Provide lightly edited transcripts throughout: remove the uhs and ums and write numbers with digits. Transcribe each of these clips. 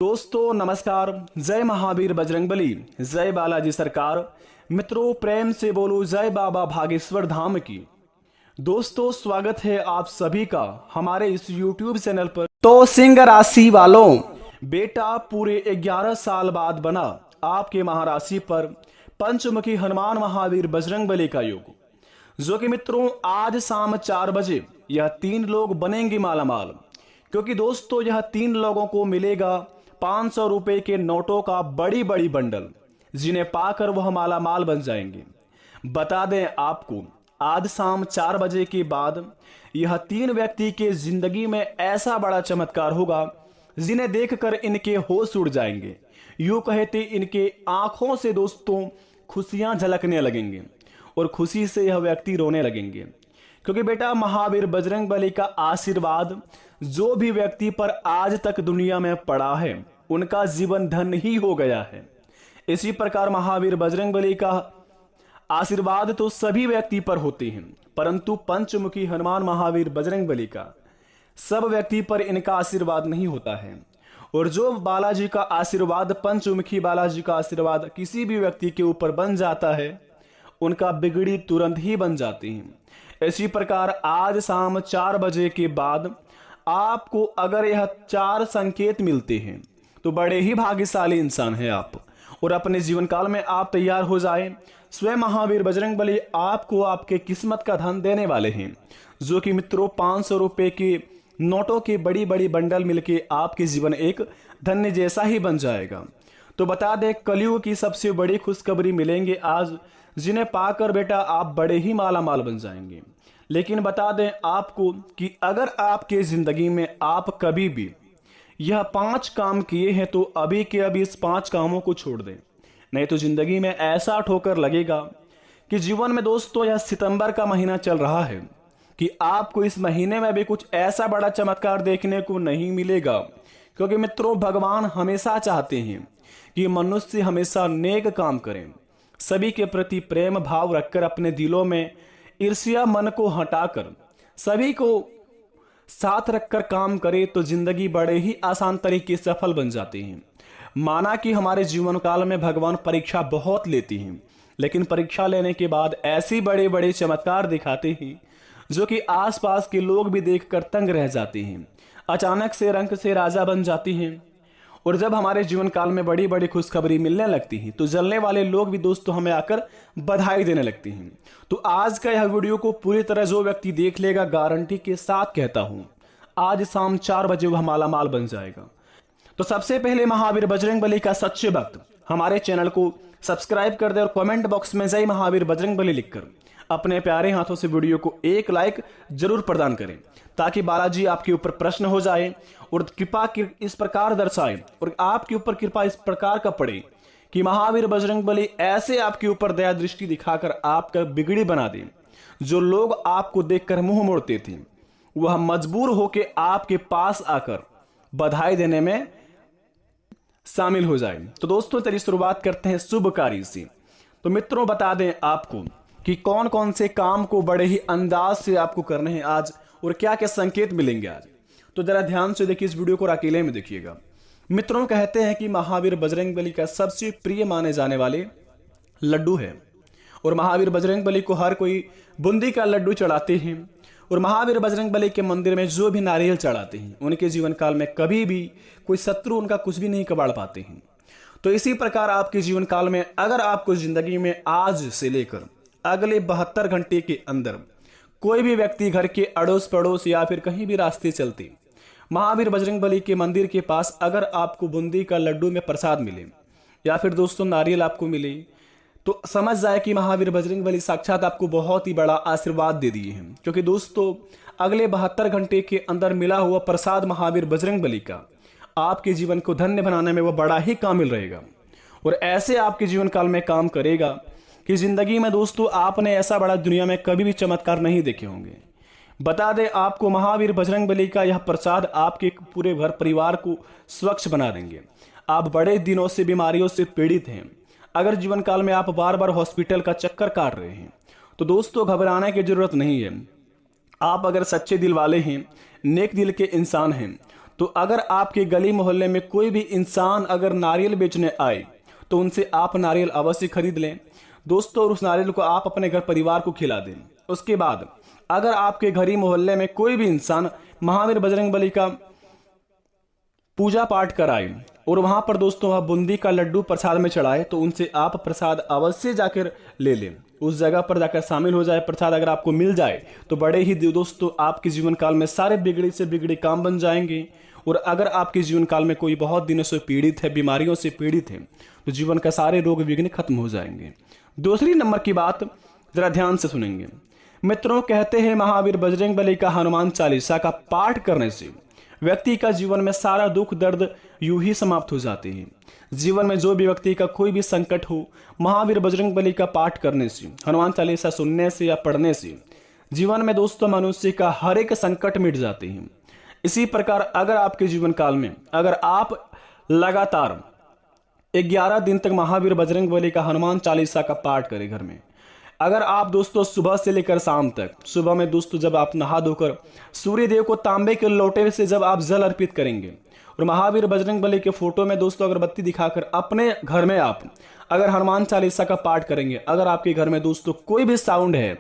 दोस्तों नमस्कार। जय महावीर बजरंगबली, जय बालाजी सरकार। मित्रों प्रेम से बोलो जय बाबा भागेश्वर धाम की। दोस्तों स्वागत है आप सभी का हमारे इस YouTube चैनल पर। तो सिंह राशि वालों, बेटा पूरे 11 साल बाद बना आपके महाराशि पर पंचमुखी हनुमान महावीर बजरंगबली का योग, जो कि मित्रों आज शाम 4 बजे यह 3 लोग बनेंगे मालामाल। क्योंकि दोस्तों यह 3 लोगों को मिलेगा 500 रुपए के नोटों का बड़ी बड़ी बंडल, जिन्हें पाकर वह मालामाल बन जाएंगे। बता दें आपको, आज शाम 4 बजे के बाद यह 3 व्यक्ति के जिंदगी में ऐसा बड़ा चमत्कार होगा जिन्हें देखकर इनके होश उड़ जाएंगे। यूं कहते इनके आंखों से दोस्तों खुशियां झलकने लगेंगे और खुशी से यह व्यक्ति रोने लगेंगे। क्योंकि बेटा महावीर बजरंगबली का आशीर्वाद जो भी व्यक्ति पर आज तक दुनिया में पड़ा है उनका जीवन धन्य ही हो गया है। इसी प्रकार महावीर बजरंगबली का आशीर्वाद तो सभी व्यक्ति पर होते हैं, परंतु पंचमुखी हनुमान महावीर बजरंगबली का सब व्यक्ति पर इनका आशीर्वाद नहीं होता है। और जो बालाजी का आशीर्वाद, पंचमुखी बालाजी का आशीर्वाद किसी भी व्यक्ति के ऊपर बन जाता है, उनका बिगड़ी तुरंत ही बन जाती है। इसी प्रकार आज शाम 4 बजे के बाद आपको अगर यह 4 संकेत मिलते हैं तो बड़े ही भाग्यशाली इंसान हैं आप, और अपने जीवन काल में आप तैयार हो जाएं। स्वयं महावीर बजरंगबली आपको आपके किस्मत का धन देने वाले हैं, जो कि मित्रों 500 रुपए के नोटों के बड़ी बड़ी बंडल मिलके आपके जीवन एक धन्य जैसा ही बन जाएगा। तो बता दें कलयुग की सबसे बड़ी खुशखबरी मिलेंगे आज, जिन्हें पाकर बेटा आप बड़े ही मालामाल बन जाएंगे। लेकिन बता दें आपको कि अगर आपके जिंदगी में आप कभी भी यह 5 काम किए हैं तो अभी के अभी इस 5 कामों को छोड़ दें, नहीं तो जिंदगी में ऐसा ठोकर लगेगा कि जीवन में दोस्तों यह सितंबर का महीना चल रहा है कि आपको इस महीने में भी कुछ ऐसा बड़ा चमत्कार देखने को नहीं मिलेगा। क्योंकि मित्रों भगवान हमेशा चाहते हैं कि मनुष्य हमेशा नेक काम करें, सभी के प्रति प्रेम भाव रखकर अपने दिलों में ईर्ष्या मन को हटाकर सभी को साथ रखकर काम करे तो जिंदगी बड़े ही आसान तरीके से सफल बन जाती है। माना कि हमारे जीवन काल में भगवान परीक्षा बहुत लेती हैं, लेकिन परीक्षा लेने के बाद ऐसी बड़े बड़े चमत्कार दिखाते हैं जो कि आसपास के लोग भी देखकर तंग रह जाते हैं। अचानक से रंग से राजा बन जाती हैं। और जब हमारे जीवन काल में बड़ी बड़ी खुशखबरी मिलने लगती है तो जलने वाले लोग भी दोस्तों हमें आकर बधाई देने लगते हैं। तो आज का यह वीडियो को पूरी तरह जो व्यक्ति देख लेगा, गारंटी के साथ कहता हूं आज शाम 4 बजे वह मालामाल बन जाएगा। तो सबसे पहले महावीर बजरंगबली का सच्चे भक्त हमारे चैनल को सब्सक्राइब कर दे और कमेंट बॉक्स में जय महावीर बजरंगबली लिखकर अपने प्यारे हाथों से वीडियो को एक लाइक जरूर प्रदान करें, ताकि बालाजी आपके ऊपर प्रश्न हो जाए और कृपा इस प्रकार दर्शाए और आपके ऊपर कृपा इस प्रकार का पड़े कि महावीर बजरंगबली ऐसे आपके ऊपर दया दृष्टि दिखाकर आपका बिगड़ी बना दे। जो लोग आपको देखकर मुंह मोड़ते थे वह मजबूर होकर आपके पास आकर बधाई देने में शामिल हो जाए। तो दोस्तों चलिए शुरुआत करते हैं शुभ कार्य से। तो मित्रों बता दें आपको कि कौन कौन से काम को बड़े ही अंदाज से आपको करने हैं आज और क्या क्या संकेत मिलेंगे आज। तो जरा ध्यान से देखिए, इस वीडियो को अकेले में देखिएगा। मित्रों कहते हैं कि महावीर बजरंगबली का सबसे प्रिय माने जाने वाले लड्डू है, और महावीर बजरंगबली को हर कोई बूंदी का लड्डू चढ़ाते हैं। और महावीर बजरंगबली के मंदिर में जो भी नारियल चढ़ाते हैं उनके जीवन काल में कभी भी कोई शत्रु उनका कुछ भी नहीं कबाड़ पाते हैं। तो इसी प्रकार आपके जीवन काल में अगर आपको जिंदगी में आज से लेकर अगले 72 घंटे के अंदर कोई भी व्यक्ति घर के अड़ोस पड़ोस या फिर कहीं भी रास्ते चलते महावीर बजरंगबली के मंदिर के पास अगर आपको बूंदी का लड्डू में प्रसाद मिले या फिर दोस्तों नारियल आपको मिले, तो समझ जाए कि महावीर बजरंगबली साक्षात आपको बहुत ही बड़ा आशीर्वाद दे दिए हैं। क्योंकि दोस्तों अगले 72 घंटे के अंदर मिला हुआ प्रसाद महावीर बजरंगबली का आपके जीवन को धन्य बनाने में वह बड़ा ही कामिल रहेगा और ऐसे आपके जीवन काल में काम करेगा कि जिंदगी में दोस्तों आपने ऐसा बड़ा दुनिया में कभी भी चमत्कार नहीं देखे होंगे। बता दें आपको महावीर बजरंगबली का यह प्रसाद आपके पूरे घर परिवार को स्वच्छ बना देंगे। आप बड़े दिनों से बीमारियों से पीड़ित हैं, अगर जीवन काल में आप बार बार हॉस्पिटल का चक्कर काट रहे हैं तो दोस्तों घबराने की जरूरत नहीं है। आप अगर सच्चे दिल वाले हैं, नेक दिल के इंसान हैं, तो अगर आपके गली मोहल्ले में कोई भी इंसान अगर नारियल बेचने आए तो उनसे आप नारियल अवश्य खरीद लें दोस्तों, और उस नारियल को आप अपने घर परिवार को खिला दें। उसके बाद अगर आपके गली मोहल्ले में कोई भी इंसान महावीर बजरंगबली का पूजा पाठ कराए और वहां पर दोस्तों वह बूंदी का लड्डू प्रसाद में चढ़ाए तो उनसे आप प्रसाद अवश्य जाकर ले लें। उस जगह पर जाकर शामिल हो जाए। प्रसाद अगर आपको मिल जाए तो बड़े ही दोस्तों आपके जीवन काल में सारे बिगड़े से बिगड़े काम बन जाएंगे। और अगर आपके जीवन काल में कोई बहुत दिनों से पीड़ित है, बीमारियों से पीड़ित है, तो जीवन का सारे रोग विघ्न खत्म हो जाएंगे। दूसरी नंबर की बात जरा ध्यान से सुनेंगे मित्रों। कहते हैं महावीर बजरंगबली का हनुमान चालीसा का पाठ करने से व्यक्ति का जीवन में सारा दुख दर्द यूं ही समाप्त हो जाते हैं। जीवन में जो भी व्यक्ति का कोई भी संकट हो, महावीर बजरंगबली का पाठ करने से, हनुमान चालीसा सुनने से या पढ़ने से जीवन में दोस्तों मनुष्य का हर एक संकट मिट जाते हैं। इसी प्रकार अगर आपके जीवन काल में अगर आप लगातार 11 दिन तक महावीर बजरंगबली का हनुमान चालीसा का पाठ करें घर में, अगर आप दोस्तों सुबह से लेकर शाम तक, सुबह में दोस्तों जब आप नहा धोकर सूर्य देव को तांबे के लोटे से जब आप जल अर्पित करेंगे और महावीर बजरंगबली के फोटो में दोस्तों अगरबत्ती दिखाकर अपने घर में आप अगर हनुमान चालीसा का पाठ करेंगे, अगर आपके घर में दोस्तों कोई भी साउंड है,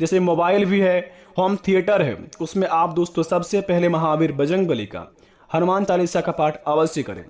जैसे मोबाइल भी है, होम थिएटर है, उसमें आप दोस्तों सबसे पहले महावीर बजरंगबली का हनुमान चालीसा का पाठ अवश्य करें।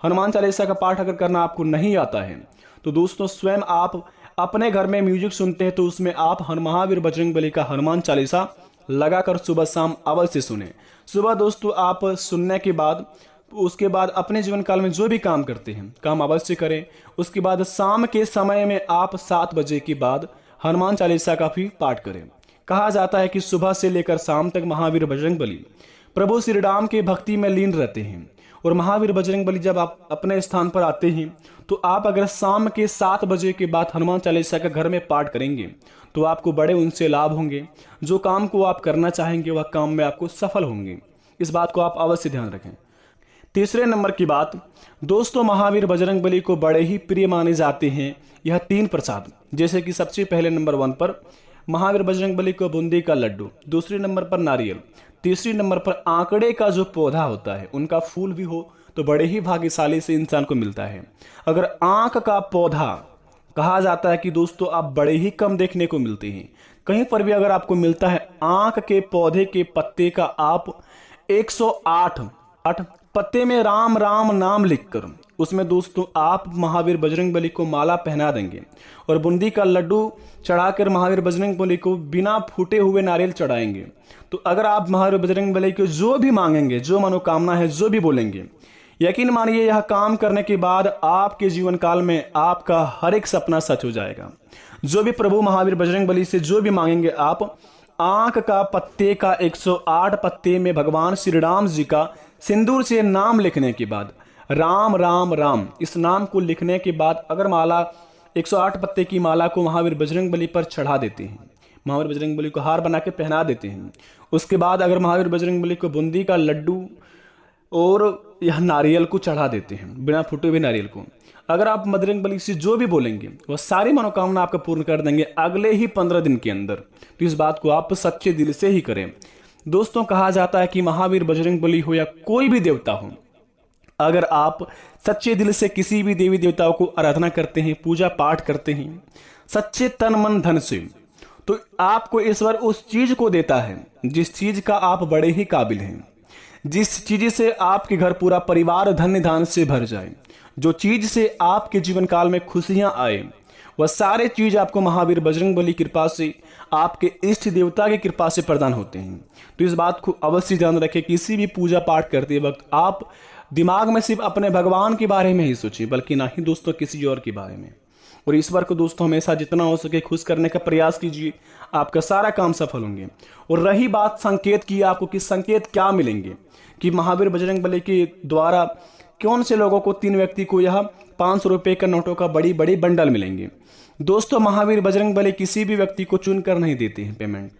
हनुमान चालीसा का पाठ अगर करना आपको नहीं आता है तो दोस्तों स्वयं आप अपने घर में म्यूजिक सुनते हैं तो उसमें आप महावीर बजरंगबली का हनुमान चालीसा लगाकर सुबह शाम अवश्य सुने। सुबह दोस्तों आप सुनने के बाद उसके बाद अपने जीवन काल में जो भी काम करते हैं काम अवश्य करें। उसके बाद शाम के समय में आप 7 बजे के बाद हनुमान चालीसा का भी पाठ करें। कहा जाता है कि सुबह से लेकर शाम तक महावीर बजरंगबली प्रभु श्री राम के भक्ति में लीन रहते हैं। और महावीर बजरंगबली जब आप अपने स्थान पर आते हैं तो आप अगर शाम के 7 बजे के बाद हनुमान चालीसा का घर में पाठ करेंगे तो आपको बड़े उनसे लाभ होंगे। जो काम को आप करना चाहेंगे वह काम में आपको सफल होंगे। इस बात को आप अवश्य ध्यान रखें। तीसरे नंबर की बात दोस्तों, महावीर बजरंगबली को बड़े ही प्रिय माने जाते हैं यह 3 प्रसाद, जैसे कि सबसे पहले नंबर 1 पर महावीर बजरंगबली को बूंदी का लड्डू, दूसरे नंबर पर नारियल, तीसरी नंबर पर आंकड़े का जो पौधा होता है उनका फूल भी हो तो बड़े ही भाग्यशाली से इंसान को मिलता है। अगर आंख का पौधा कहा जाता है कि दोस्तों आप बड़े ही कम देखने को मिलते हैं, कहीं पर भी अगर आपको मिलता है आंख के पौधे के पत्ते का आप 108 पत्ते में राम राम नाम लिखकर उसमें दोस्तों आप महावीर बजरंगबली को माला पहना देंगे और बूंदी का लड्डू चढ़ाकर महावीर बजरंगबली को बिना फूटे हुए नारियल चढ़ाएंगे तो अगर आप महावीर बजरंगबली को जो भी मांगेंगे, जो मनोकामना है, जो भी बोलेंगे, यकीन मानिए यह काम करने के बाद आपके जीवन काल में आपका हर एक सपना सच हो जाएगा। जो भी प्रभु महावीर बजरंगबली से जो भी मांगेंगे आप आंख का पत्ते का 108 पत्ते में भगवान श्री राम जी का सिंदूर से नाम लिखने के बाद राम राम राम इस नाम को लिखने के बाद अगर माला 108 पत्ते की माला को महावीर बजरंगबली पर चढ़ा देते हैं, महावीर बजरंगबली को हार बना के पहना देते हैं, उसके बाद अगर महावीर बजरंगबली को बूंदी का लड्डू और यह नारियल को चढ़ा देते हैं, बिना फूटे हुए नारियल को, अगर आप बजरंगबली से जो भी बोलेंगे वह सारी मनोकामना आपका पूर्ण कर देंगे अगले ही 15 दिन के अंदर। तो इस बात को आप सच्चे दिल से ही करें। दोस्तों कहा जाता है कि महावीर बजरंगबली हो या कोई भी देवता हो, अगर आप सच्चे दिल से किसी भी देवी देवताओं को आराधना करते हैं, पूजा पाठ करते हैं सच्चे तन मन धन से, तो आपको ईश्वर उस चीज को देता है जिस चीज का आप बड़े ही काबिल हैं, जिस चीज से आपके घर पूरा परिवार धन्य धान से भर जाए, जो चीज से आपके जीवन काल में खुशियां आए, वह सारे चीज आपको महावीर बजरंगबली कृपा से, आपके इष्ट देवता की कृपा से प्रदान होते हैं। तो इस बात को अवश्य ध्यान रखें। किसी भी पूजा पाठ करते वक्त आप दिमाग में सिर्फ अपने भगवान के बारे में ही सोचिए, बल्कि ना ही दोस्तों किसी और के बारे में। और ईश्वर को दोस्तों हमेशा जितना हो सके खुश करने का प्रयास कीजिए, आपका सारा काम सफल होंगे। और रही बात संकेत की, आपको किस संकेत क्या मिलेंगे कि महावीर बजरंगबली के द्वारा कौन से लोगों को, 3 व्यक्ति को यह 500 रुपए का नोटों का बड़ी बड़ी बंडल मिलेंगे। दोस्तों महावीर बजरंगबली किसी भी व्यक्ति को चुनकर नहीं देते हैं पेमेंट।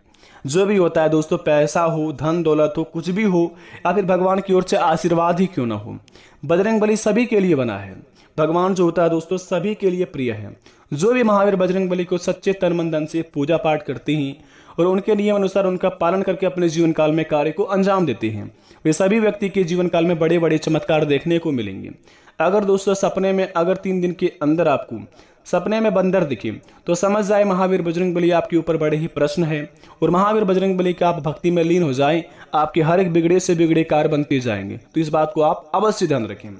जो भी होता है दोस्तों, पैसा हो, धन दौलत हो, कुछ भी हो, या फिर भगवान की ओर से आशीर्वाद ही क्यों ना हो, बजरंगबली सभी के लिए बना है। भगवान जो होता है दोस्तों सभी के लिए प्रिय है। जो भी महावीर बजरंगबली को सच्चे तन मन धन से पूजा पाठ करते हैं और उनके नियम अनुसार उनका पालन करके अपने जीवन काल में कार्य को अंजाम देते हैं, वे सभी व्यक्ति के जीवन काल में बड़े बड़े चमत्कार देखने को मिलेंगे। अगर दोस्तों सपने में अगर 3 दिन के अंदर आपको सपने में बंदर दिखे तो समझ जाए महावीर बजरंगबली आपके ऊपर बड़े ही प्रश्न है, और महावीर बजरंगबली के आप भक्ति में लीन हो जाएं, आपके हर एक बिगड़े से बिगड़े कार्य बनते जाएंगे। तो इस बात को आप अवश्य ध्यान रखें।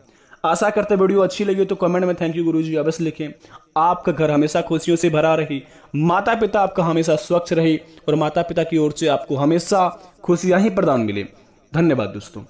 आशा करते वीडियो अच्छी लगी तो कमेंट में थैंक यू गुरुजी अवश्य लिखें। आपका घर हमेशा खुशियों से भरा रहे, माता पिता आपका हमेशा स्वच्छ रहे और माता पिता की ओर से आपको हमेशा खुशियां ही प्रदान मिले। धन्यवाद दोस्तों।